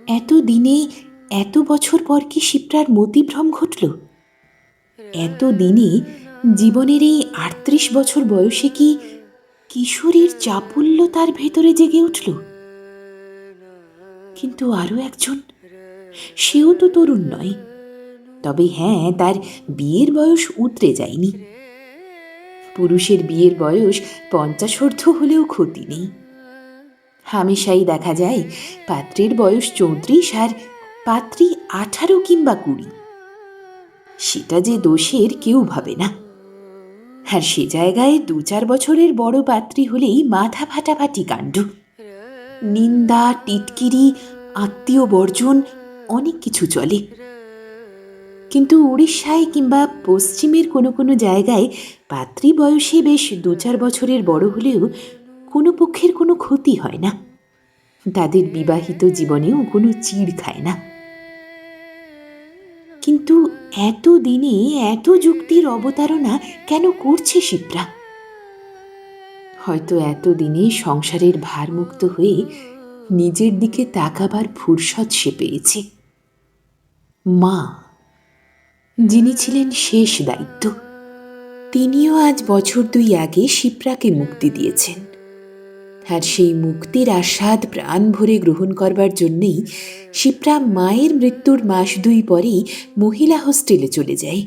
S1: এত দিনে এত বছর পর কি শিপ্রার মতিভ্রম ঘটল? এত দিনে জীবনের এই ৩৮ বছর বয়সে কি কিশোরীর চাপল্য তার ভেতরে জেগে উঠল? কিন্তু আরো একজন, সেও তো তরুণ নয়, তবে হ্যাঁ, তার বিয়ের বয়স উতরে যায়নি। পুরুষের বিয়ের বয়স ৫০ হলেও ক্ষতি নেই। হামেশাই দেখা যায় পাত্রের বয়স ৩৪ আর পাত্রী ১৮ কিংবা ২০। সেটা যে দোষের কেউ ভাবে না। আর সে জায়গায় ২-৪ বছরের বড় পাত্রী হলেই মাথা ফাটাফাটি কাণ্ড। নিন্দা, টিটকিরি, আত্মীয় বর্জন, অনেক কিছু চলে। কিন্তু উড়িষ্যায় কিংবা পশ্চিমের কোনো কোনো জায়গায় পাত্রী বয়সে বেশ ২-৪ বছরের বড় হলেও কোনো পক্ষের কোনো ক্ষতি হয় না। তাদের বিবাহিত জীবনেও কোনো চিড় খায় না। কিন্তু এত দিনে এত যুক্তির অবতারণা কেন করছে শিপ্রা? হয়তো এত দিনে সংসারের ভারমুক্ত হয়ে নিজের দিকে তাকাবার ফুরসত সে পেয়েছে। মা, যিনি ছিলেন শেষ দায়িত্ব, তিনিও আজ বছর ২ আগে শিপ্রাকে মুক্তি দিয়েছেন। আর সেই মুক্তির আস্বাদ প্রাণ ভরে গ্রহণ করবার জন্যেই শিপ্রা মায়ের মৃত্যুর মাস ২ পরেই মহিলা হোস্টেলে চলে যায়।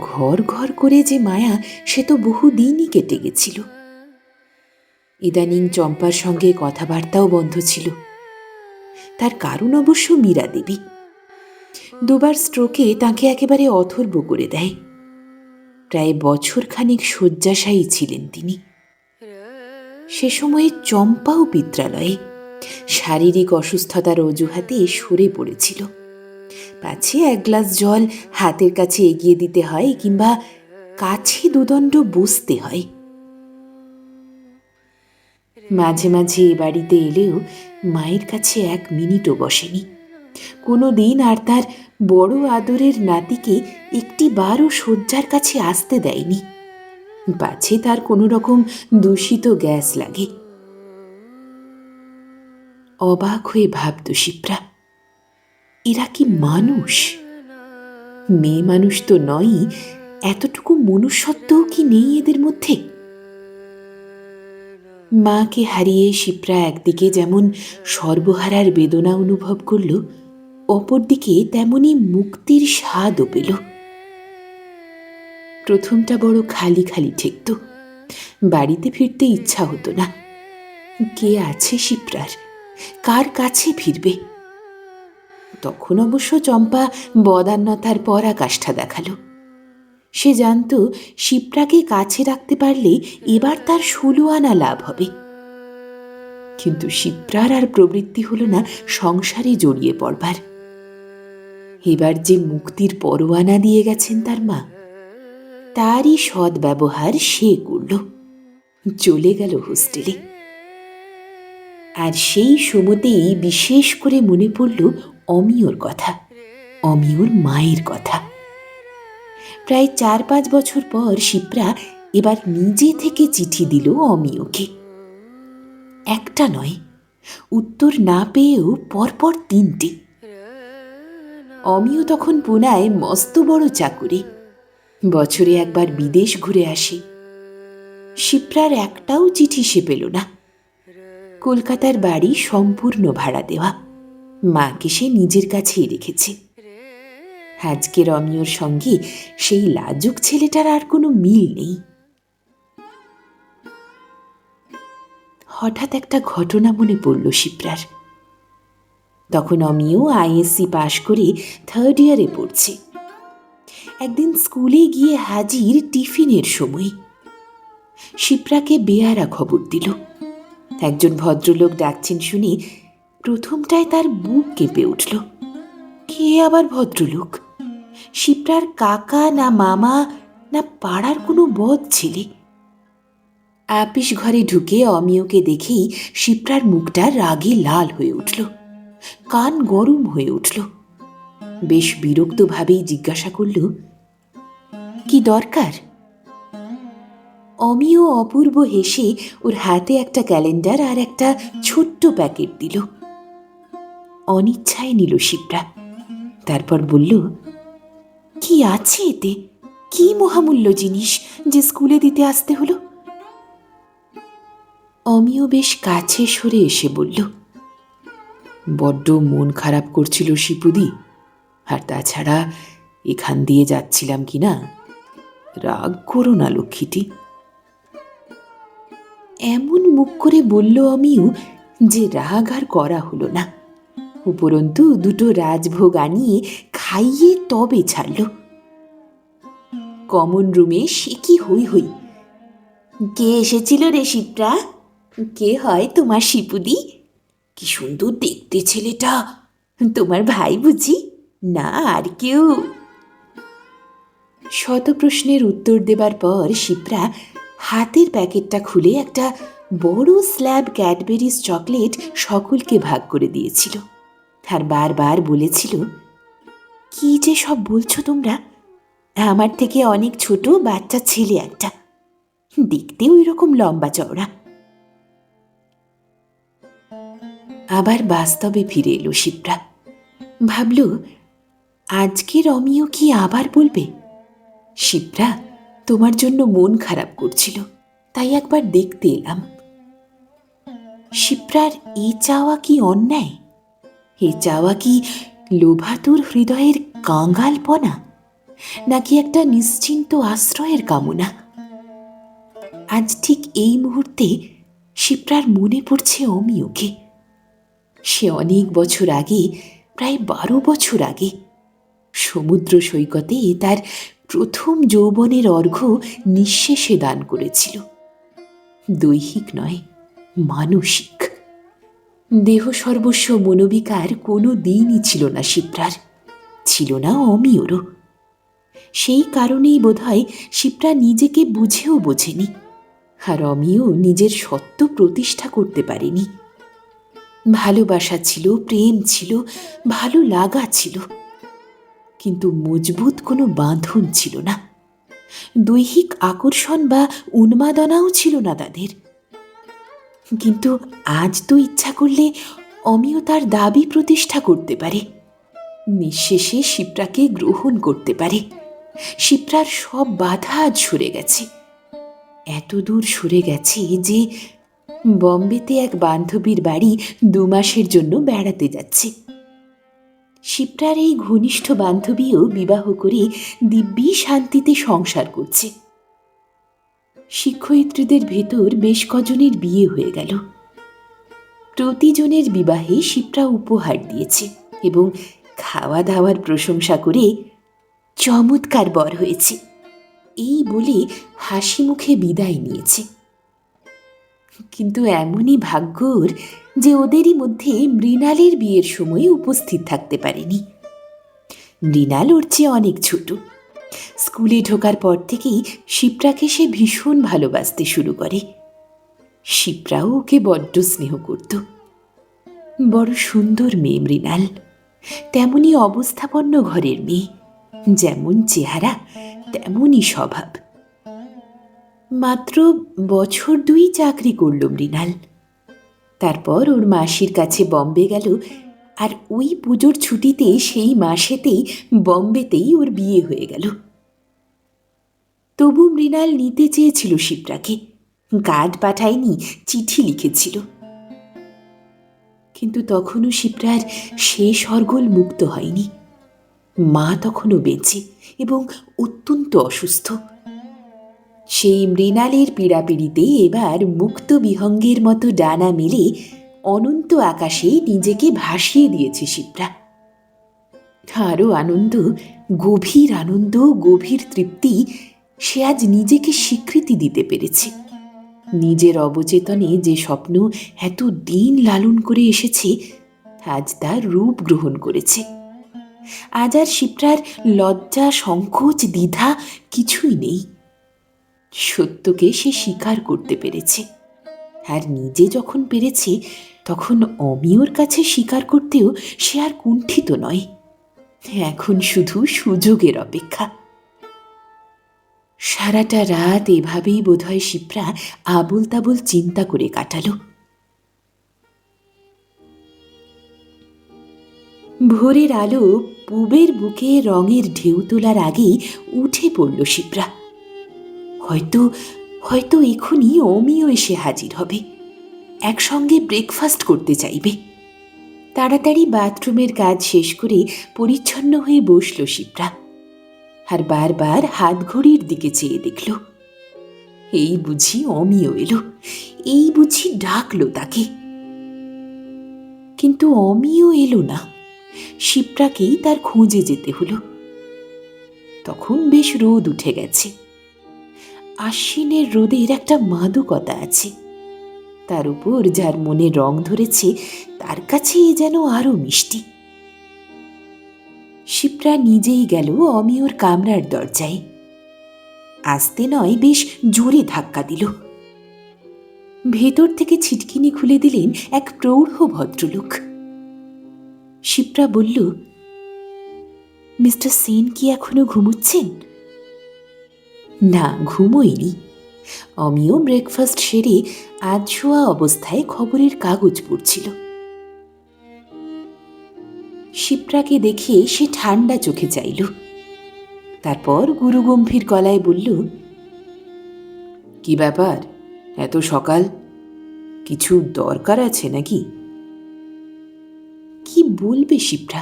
S1: ঘর ঘর করে যে মায়া, সে তো বহুদিনই কেটে গেছিল। ইদানিং চম্পার সঙ্গে কথাবার্তাও বন্ধ ছিল। তার কারণ অবশ্য মীরা দেবী। ২ বার স্ট্রোকে তাকে একেবারে অথর্ব করে দেয়। প্রায় বছরখানেক শয্যাশায়ী ছিলেন তিনি। সে সময়ে চম্পাও পিত্রালয়ে শারীরিক অসুস্থতার অজুহাতে সরে পড়েছিল। পাছে ১ গ্লাস জল হাতের কাছে এগিয়ে দিতে হয় কিংবা কাছে ২ দণ্ড বসতে হয়। মাঝে মাঝে এ বাড়িতে এলেও মায়ের কাছে ১ মিনিটও বসেনি। কোনো দিন আর তার বড় আদরের নাতিকে একটি বারও শয্যার কাছে আসতে দেয়নি, পাছে তার কোনো রকম দূষিত গ্যাস লাগে। অবাক হয়ে ভাবত শিপ্রা, এরা কি মানুষ? মেয়ে মানুষ তো নয়ই, এতটুকু মনুষ্যত্বও কি নেই এদের মধ্যে? মাকে হারিয়ে শিপ্রা একদিকে যেমন সর্বহারার বেদনা অনুভব করল, অপরদিকে তেমনি মুক্তির স্বাদও পেল। প্রথমটা বড় খালি খালি ঠেকত, বাড়িতে ফিরতে ইচ্ছা হতো না। কে আছে শিপ্রার? কার কাছে ফিরবে? তখন অবশ্য চম্পা বদান্যতার পরাকাষ্ঠা দেখালো। সে জানত শিপ্রাকে কাছে রাখতে পারলে এবার তার ১৬ আনা লাভ হবে। কিন্তু শিপ্রার আর প্রবৃত্তি হল না সংসারে জড়িয়ে পড়বার। এবার যে মুক্তির পরোয়ানা দিয়ে গেছেন তার মা, তারই সৎ ব্যবহার সে করল, চলে গেল হোস্টেলে। আর সেই সময়তেই বিশেষ করে মনে পড়ল অমিয়র কথা, অমিয়র মায়ের কথা। প্রায় ৪-৫ বছর পর শিপ্রা এবার নিজে থেকে চিঠি দিল অমিয়কে। একটা নয়, উত্তর না পেয়েও পরপর ৩টে। অমিয় তখন পুনায় মস্ত বড় চাকুরে, বছরে ১ বার বিদেশ ঘুরে আসে। শিপ্রার একটাও চিঠি সে পেল না। কলকাতার বাড়ি সম্পূর্ণ ভাড়া দেওয়া, মাকে সে নিজের কাছেই রেখেছে। আজকের অমিয়র সঙ্গে সেই লাজুক ছেলেটার আর কোনো মিল নেই। হঠাৎ একটা ঘটনা মনে পড়ল শিপ্রার। তখন অমিয় আইএসসি পাশ করে 3rd ইয়ারে পড়ছে। একদিন স্কুলে গিয়ে হাজির টিফিনের সময়। শিপ্রাকে বেয়ারা খবর দিল। একজন ভদ্রলোক ডাকছেন শুনে প্রথমটায় তার বুক কেঁপে উঠল। কে আবার ভদ্রলোক? শিপ্রার কাকা না মামা না পাড়ার কোনো বদ ছেলে? আপিস ঘরে ঢুকে অমিয়কে দেখেই শিপ্রার মুখটা রাগে লাল হয়ে উঠল, কান গরম হয়ে উঠল। বেশ বিরক্তভাবেই জিজ্ঞাসা করল, কি দরকার? অমিয় অপূর্ব হেসে ওর হাতে একটা ক্যালেন্ডার আর একটা ছোট্ট প্যাকেট দিল। অনিচ্ছায় নিল শিপ্রা। তারপর বলল, কি আছে এতে? কি মহামূল্য জিনিস যে স্কুলে দিতে আসতে হলো? অমিয় বেশ কাছে সরে এসে বলল, বড্ড মন খারাপ করছিল শিপুদি, আর তাছাড়া এখান দিয়ে যাচ্ছিলাম কিনা। রাগ করো না লক্ষ্মীটি। এমন মুখ করে বলল অমিয় যে রাগ আর করা হলো না। উপরন্তু দুটো রাজভোগ আনিয়ে খাইয়ে তবে ছাড়ল। কমন রুমে সে কি হই হই। কে এসেছিল রে শিপ্রা? কে হয় তোমার শিপুদি? কি সুন্দর দেখতে ছেলেটা। তোমার ভাই বুঝি? না আর কেউ? শত প্রশ্নের উত্তর দেবার পর শিপ্রা হাতের প্যাকেটটা খুলে একটা বড় স্ল্যাব ক্যাডবেরিজ চকলেট সকলকে ভাগ করে দিয়েছিল। আর বারবার বলেছিল, কি যে সব বলছো তোমরা? আমার থেকে অনেক ছোট বাচ্চা ছেলে একটা, দেখতে ওই রকম লম্বা চওড়া। আবার বাস্তবে ফিরে এলো শিপ্রা। ভাবল, আজকের অমিয় কি আবার বলবে, শিপ্রা তোমার জন্য মন খারাপ করছিল, তাই একবার দেখতে এলাম। শিপ্রার এ চাওয়া কি অন্যায়? এ চাওয়া কি লোভাতুর হৃদয়ের কাঙ্গালপনা, নাকি একটা নিশ্চিন্ত আশ্রয়ের কামনা? আজ ঠিক এই মুহূর্তে শিপ্রার মনে পড়ছে অমিয়কে। সে অনেক বছর আগে, প্রায় 12 বছর আগে, সমুদ্র সৈকতে তার প্রথম যৌবনের অর্ঘ্য নিঃশেষে দান করেছিল। দৈহিক নয়, মানসিক। দেহ সর্বস্ব মনোবিকার কোনো দিনই ছিল না শিপ্রার, ছিল না অমিয়রও। সেই কারণেই বোধহয় শিপ্রা নিজেকে বুঝেও বোঝেনি, আর অমিয় নিজের সত্য প্রতিষ্ঠা করতে পারেনি। ভালোবাসা ছিল, প্রেম ছিল, ভালো লাগা ছিল, কিন্তু মজবুত কোনো বাঁধন ছিল না। দৈহিক আকর্ষণ বা উন্মাদনাও ছিল না তাদের। কিন্তু আজ তো ইচ্ছা করলে অমিয় তার দাবি প্রতিষ্ঠা করতে পারে। নিঃশেষে শিপ্রাকে গ্রহণ করতে পারে। শিপ্রার সব বাধা আজ সরে গেছে, এত দূর সরে গেছে যে বম্বেতে এক বান্ধবীর বাড়ি 2 মাসের জন্য বেড়াতে যাচ্ছে। শিপ্রার এই ঘনিষ্ঠ বান্ধবীও বিবাহ করে দিব্যি শান্তিতে সংসার করছে। শিক্ষয়িত্রীদের ভেতর বেশ কজনের বিয়ে হয়ে গেল। প্রতিজনের বিবাহে শিপ্রা উপহার দিয়েছে এবং খাওয়া দাওয়ার প্রশংসা করে চমৎকার বর হয়েছে এই বলে হাসি মুখে বিদায় নিয়েছে। কিন্তু এমনই ভাগ্যর যে ওদেরই মধ্যে মৃণালের বিয়ের সময় উপস্থিত থাকতে পারেনি। মৃণাল ওর চেয়ে অনেক ছোট। স্কুলে ঢোকার পর থেকেই শিপ্রাকে সে ভীষণ ভালোবাসতে শুরু করে। শিপ্রাও ওকে বড্ড স্নেহ করত। বড় সুন্দর মেয়ে মৃণাল, তেমনই অবস্থাপন্ন ঘরের মেয়ে, যেমন চেহারা তেমনই স্বভাব। মাত্র বছর 2 চাকরি করল মৃণাল। তারপর ওর মাসির কাছে বম্বে গেল, আর ওই পুজোর ছুটিতে সেই মাসেতেই বম্বেতেই ওর বিয়ে হয়ে গেল। তবু মৃণাল নিতে চেয়েছিল শিপ্রাকে, কার্ড পাঠায়নি, চিঠি লিখেছিল। কিন্তু তখনও শিপ্রার শেষ অর্গল মুক্ত হয়নি। মা তখনও বেঁচে এবং অত্যন্ত অসুস্থ। সেই মৃণালের পীড়াপিড়িতে এবার মুক্ত বিহঙ্গের মতো ডানা মেলে অনন্ত আকাশে নিজেকে ভাসিয়ে দিয়েছে শিপ্রা। আরও আনন্দ, গভীর আনন্দ, গভীর তৃপ্তি, সে আজ নিজেকে স্বীকৃতি দিতে পেরেছে। নিজের অবচেতনে যে স্বপ্ন এত দিন লালন করে এসেছে আজ তার রূপ গ্রহণ করেছে। আজ আর শিপ্রার লজ্জা, সংকোচ, দ্বিধা কিছুই নেই। সত্যকে সে স্বীকার করতে পেরেছে, আর নিজে যখন পেরেছে তখন অমিয়র কাছে স্বীকার করতেও সে আর কুণ্ঠিত নয়। এখন শুধু সুযোগের অপেক্ষা। সারাটা রাত এভাবেই বোধহয় শিপ্রা আবল তাবল চিন্তা করে কাটালো। ভোরের আলো পূবের বুকে রঙের ঢেউ তোলার আগেই উঠে পড়ল শিপ্রা। হয়তো হয়তো এখনই অমিয় এসে হাজির হবে, একসঙ্গে ব্রেকফাস্ট করতে চাইবে। তাড়াতাড়ি বাথরুমের কাজ শেষ করে পরিচ্ছন্ন হয়ে বসল শিপ্রা, আর বারবার হাত ঘড়ির দিকে চেয়ে দেখল। এই বুঝি অমিয় এলো, এই বুঝি ডাকলো তাকে। কিন্তু অমিয় এলো না, শিপ্রাকেই তার খোঁজে যেতে হলো। তখন বেশ রোদ উঠে গেছে। আশ্বিনের রোদের একটা মাদকতা আছে, তার উপর যার মনে রং ধরেছে তার কাছে এ যেন আরো মিষ্টি। শিপ্রা নিজেই গেল অমিয়র কামরার দরজায়। আস্তে নয়, বেশ জোরে ধাক্কা দিল। ভেতর থেকে ছিটকিনি খুলে দিলেন এক প্রৌঢ় ভদ্রলোক। শিপ্রা বলল, মিস্টার সেন কি এখনো ঘুমোচ্ছেন? না, ঘুমোয়নি। অমিয় ব্রেকফাস্ট সেরে আজ শোয়া অবস্থায় খবরের কাগজ পড়ছিল। শিপ্রাকে দেখে সে ঠান্ডা চোখে চাইল, তারপর গুরুগম্ভীর গলায় বলল, কি ব্যাপার এত সকাল? কিছু দরকার আছে নাকি? কি বলবে শিপ্রা?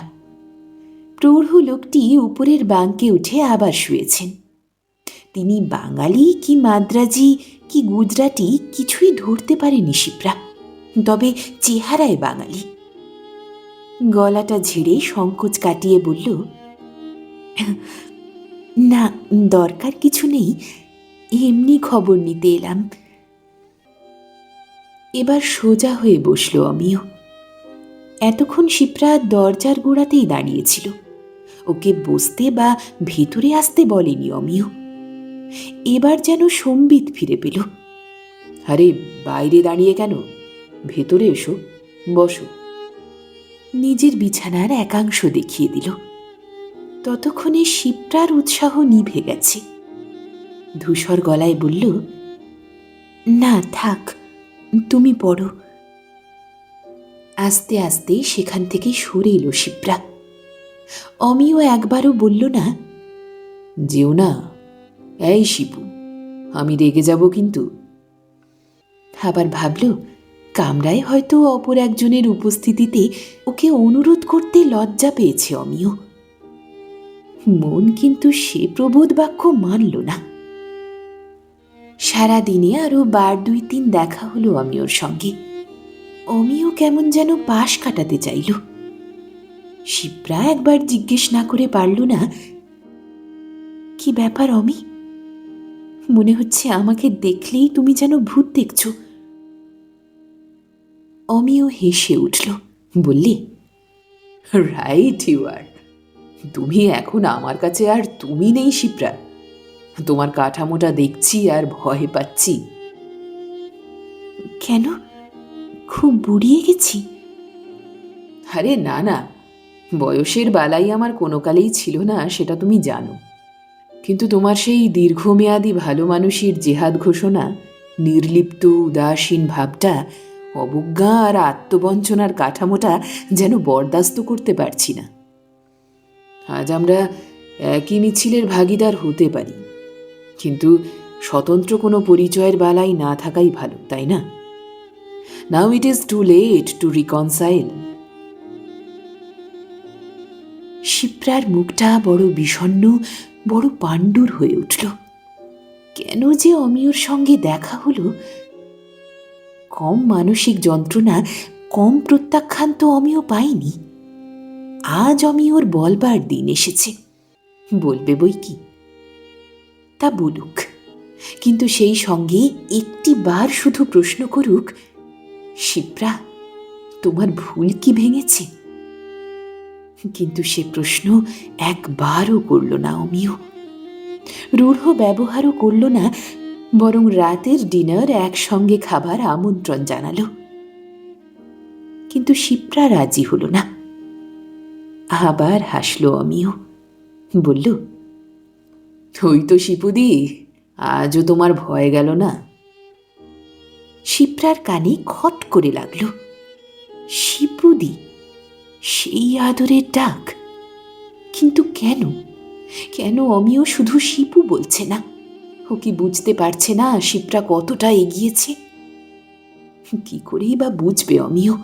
S1: প্রৌঢ় লোকটি উপরের বাঙ্কে উঠে আবার শুয়েছেন। তিনি বাঙালি কি মাদ্রাজি কি গুজরাটি কিছুই ধরতে পারেনি শিপ্রা, তবে চেহারায় বাঙালি। গলাটা ঝেড়ে সংকোচ কাটিয়ে বলল, না, দরকার কিছু নেই, এমনি খবর নিতে এলাম। এবার সোজা হয়ে বসল অমিয়। এতক্ষণ শিপ্রা দরজার গোড়াতেই দাঁড়িয়েছিল, ওকে বসতে বা ভেতরে আসতে বলেনি অমিয়। এবার যেন সম্বিত ফিরে পেল। আরে বাইরে দাঁড়িয়ে কেন, ভেতরে এসো, বসো। নিজের বিছানার একাংশ দেখিয়ে দিল। ততক্ষণে শিপ্রার উৎসাহ নিভে গেছে। ধূসর গলায় বলল, না থাক, তুমি পড়ো। আস্তে আস্তে সেখান থেকে সরে এলো শিপ্রা। অমিয় একবারও বলল না, যেও না, এই শিপু, আমি রেগে যাব কিন্তু। আবার ভাবল, কামরায় হয়তো অপর একজনের উপস্থিতিতে ওকে অনুরোধ করতে লজ্জা পেয়েছে অমিয়। মন কিন্তু সে প্রবোধ বাক্য মানল না। সারাদিনে আরো 2-3 দেখা হলো অমিয়র সঙ্গে। অমিয় কেমন যেন পাশ কাটাতে চাইল। শিপ্রা একবার জিজ্ঞেস না করে পারল না, কি ব্যাপার অমি? মনে হচ্ছে আমাকে দেখলেই তুমি যেন ভূত দেখছ। অমিয় হেসে উঠল, বললে, রাইট ইউ আর। তুমি এখন আমার কাছে আর তুমি নেই শিপ্রা। তোমার কাঠামোটা দেখছি আর ভয় পাচ্ছি। কেন, খুব বুড়িয়ে গেছি? আরে না না, বয়সের বালাই আমার কোনো কালেই ছিল না, সেটা তুমি জানো। কিন্তু তোমার সেই দীর্ঘমেয়াদী ভালো মানুষের জেহাদ ঘোষণা, নির্লিপ্ত উদাসীন ভাবটা, অবজ্ঞা আর আত্মবঞ্চনার কাঠামোটা যেন বরদাস্ত করতে পারছি না। আজ আমরা একই মিছিলের ভাগিদার হতে পারি, কিন্তু স্বতন্ত্র কোনো পরিচয়ের বালাই না থাকাই ভালো, তাই না? Now it is too late to reconcile. শিপ্রার মুখটা বড় বিষণ্ণ, বড় পাণ্ডুর হয়ে উঠল। কেন যে অমিয়র সঙ্গে দেখা হলো? কম মানসিক যন্ত্রণা, কম প্রত্যাখ্যান তো অমিয় পায়নি। আজ অমিয়র বলবার দিন এসেছে। বলবে বই কি, তা বলুক, কিন্তু সেই সঙ্গে একটি বার শুধু প্রশ্ন করুক, শিপ্রা, তোমার ভুল কি ভেঙেছে? কিন্তু সে প্রশ্ন একবারও করল না অমিয়। রূঢ় ব্যবহারও করল না, বরং রাতের ডিনার একসঙ্গে খাবার আমন্ত্রণ জানালো। কিন্তু শিপ্রা রাজি হল না। আবার হাসল অমিয়, বলল, ওই তো শিপুদি, আজও তোমার ভয় গেল না? শিপ্রার কানে খট করে লাগল। শিপুদি, সেই আদরের ডাক! কিন্তু কেন, কেন অমিয় শুধু শিপু বলছে না? ও কি বুঝতে পারছে না শিপ্রা কতটা এগিয়েছে? কি করেই বা বুঝবে অমিয়?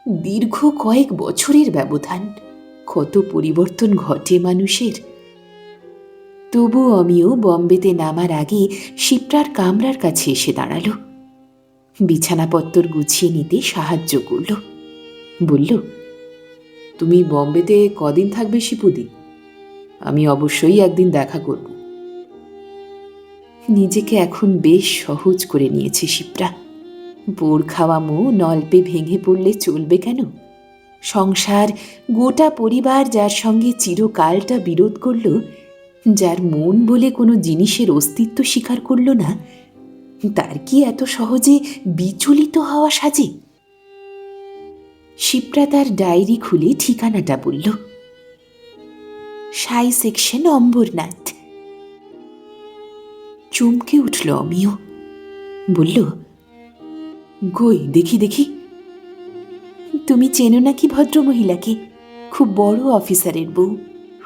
S1: দীর্ঘ কয়েক বছরের ব্যবধান, কত পরিবর্তন ঘটে মানুষের। তবু অমিয় বম্বেতে নামার আগে শিপ্রার কামরার কাছে এসে দাঁড়ালো। বিছানাপত্তর গুছিয়ে নিতে সাহায্য করল। বলল, তুমি বম্বেতে কদিন থাকবে শিপুদি? আমি অবশ্যই একদিন দেখা করব। নিজেকে এখন বেশ সহজ করে নিয়েছে শিপ্রা। বোর খাওয়া মুখ নলপে ভেঙে পড়লে চলবে কেন? সংসার, গোটা পরিবার যার সঙ্গে চিরকালটা বিরোধ করল, যার মন বলে কোনো জিনিসের অস্তিত্ব স্বীকার করল না, তার কি এত সহজে বিচলিত হওয়া সাজে? শিপ্রা তার ডায়েরি খুলে ঠিকানাটা বলল, সাই সেকশন, অম্বরনাথ। চমকে উঠল অমিয়, বলল, কই দেখি দেখি। তুমি চেনো নাকি ভদ্রমহিলাকে? খুব বড় অফিসারের বউ,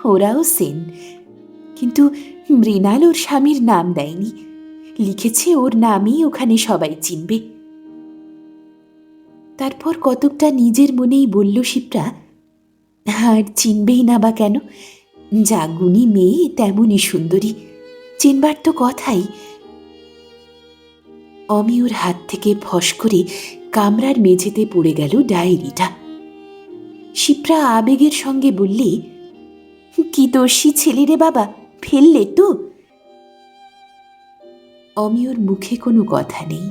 S1: ওরাও সেন। কিন্তু মৃণাল ওর স্বামীর নাম দেয়নি, লিখেছে ওর নামই ওখানে সবাই চিনবে। তারপর কতকটা নিজের মনেই বলল শিপ্রা, আর চিনবেই না বা কেন? যা গুণী মেয়ে তেমনই সুন্দরী, চিনবার তো কথাই। অমিয়র হাত থেকে ফস করে কামরার মেঝেতে পড়ে গেল ডায়েরিটা। শিপ্রা আবেগের সঙ্গে বললে, কি দোষী ছেলে রে বাবা, ফেললে তো? অমিয়র মুখে কোনো কথা নেই,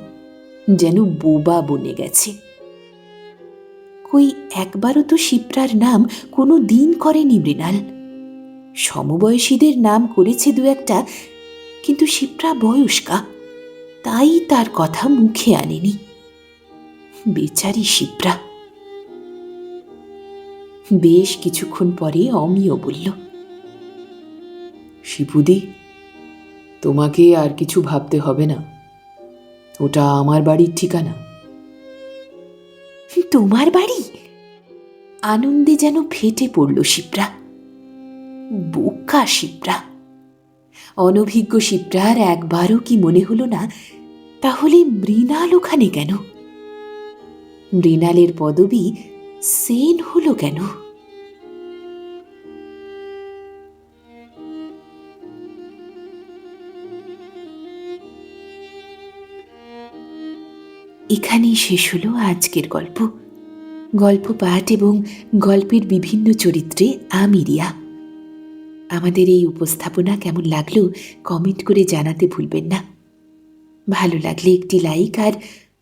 S1: যেন বোবা বনে গেছে। কই একবারও তো শিপ্রার নাম কোনো দিন করেনি মৃণাল। সমবয়সীদের নাম করেছে দু একটা, কিন্তু শিপ্রা বয়স্কা, তাই তার কথা মুখে আনেনি। বেচারি শিপ্রা। বেশ কিছুক্ষণ পরে অমিয় বলল, শিপুদি, তোমাকে আর কিছু ভাবতে হবে না, ওটা আমার বাড়ির ঠিকানা। তোমার বাড়ি? আনন্দে যেন ফেটে পড়ল শিপ্রা। বোকা শিপ্রা! অনভিজ্ঞ শিপ্রার একবারও কি মনে হলো না, তাহলে মৃণাল ওখানে কেন? মৃণালের পদবি সেন হলো কেন? এখানেই শেষ হলো আজকের গল্প। গল্প পাঠ এবং গল্পের বিভিন্ন চরিত্রে আমি রিয়া। আমাদের এই উপস্থাপনা কেমন লাগলো কমেন্ট করে জানাতে ভুলবেন না। ভালো লাগলে একটি লাইক আর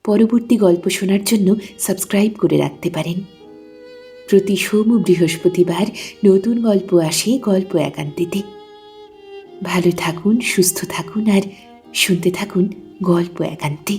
S1: পরবর্তী গল্প শোনার জন্য সাবস্ক্রাইব করে রাখতে পারেন। প্রতি সোম ও বৃহস্পতিবার নতুন গল্প আসে গল্প একান্তেতে। ভালো থাকুন, সুস্থ থাকুন আর শুনতে থাকুন গল্প একান্তে।